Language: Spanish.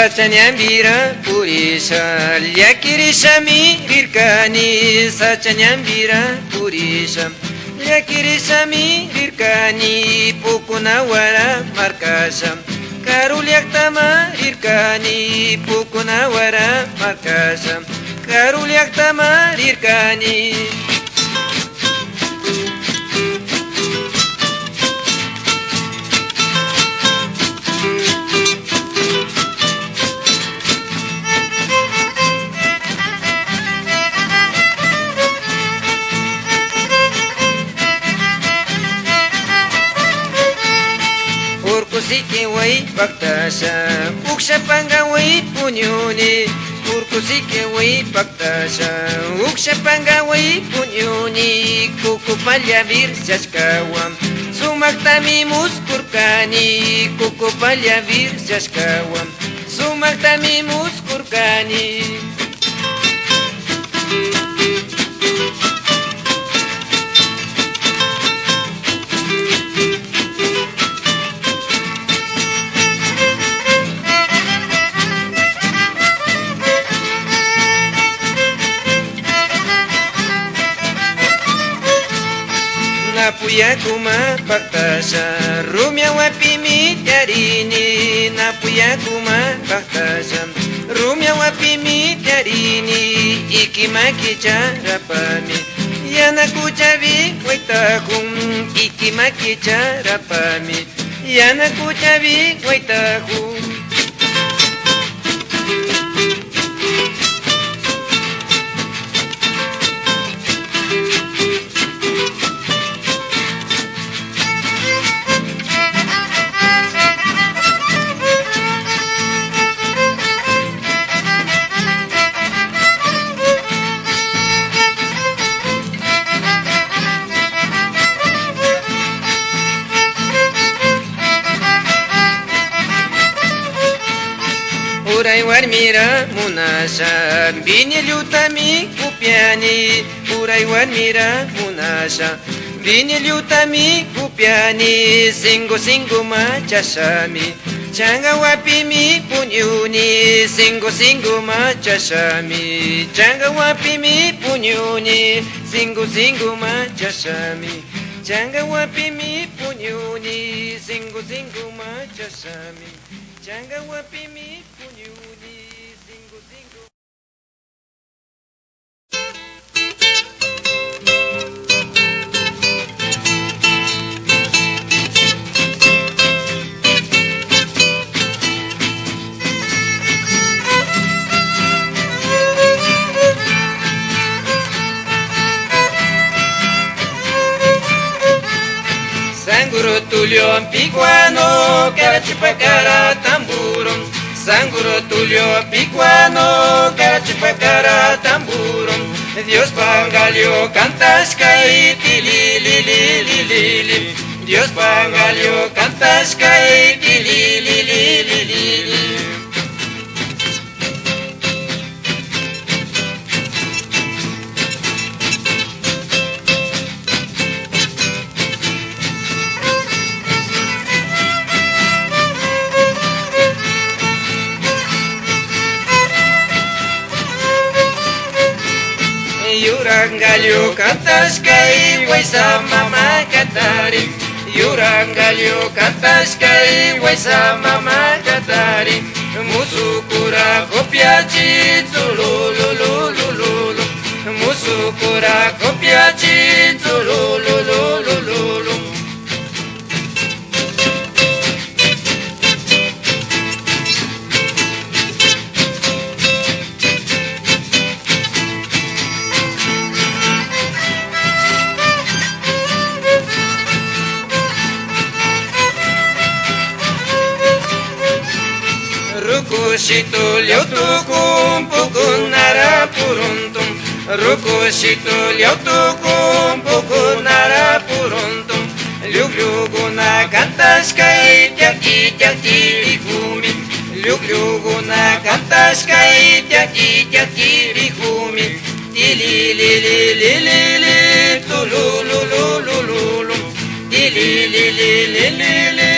Sachanyambira purisha llakirishami rirkani. Sachanyambira purisha llakirishami rirkani. Pukunawara markasha karullyaktama rirkani. Pukunawara markasha karullyaktama rirkani. Urkusiki way paktasha ukshapanga way puñuni. Urkusiki way paktasha ukshapanga way puñuni. Kukupalla virchashkawan sumaktami muskurkani. Kukupalla virchashkawan sumaktami muskurkani. Napuyakuma paktasha rumya wapimi tiarini. Napuyakuma paktasha rumya wapimi tiarini. Ikimaki charapami yanakuchavi waitajun. Ikimaki charapami yanakuchavi waitajun. Uray warmira munasha bini llutami kupiani. Uray warmira munasha bini llutami kupiani. Singu singu machashami changa wapimi puñuni. Singu singu machashami changa wapimi puñuni. Singu singu machashami changa wapimi puñuni. Singu singu machashami changa wapimi puñuni. Singu singu. Sanguro tulio picuano, carachupacara tamburo. Sanguro tulio picuano, carachupacara tamburo. Dios pangalio cantascai, tili li li li li li. Dios pangalio cantascai, tili li li li li li. Yurangalio cantascai, waisa mama catari. Yurangalio cantascai, waisa mama catari. Musukura copiaci, zulululululu. Musukura copiaci, zulululululu. Rukushito lyotukum pukunara puruntum. Rukushito lyotukum pukunara puruntum. Lyuglyuguna cantascai, tiaki tiaki rihumi. Lyuglyuguna cantascai, tiaki tiaki rihumi. Tili li li li li li, tulululululu. Tili li li li li li.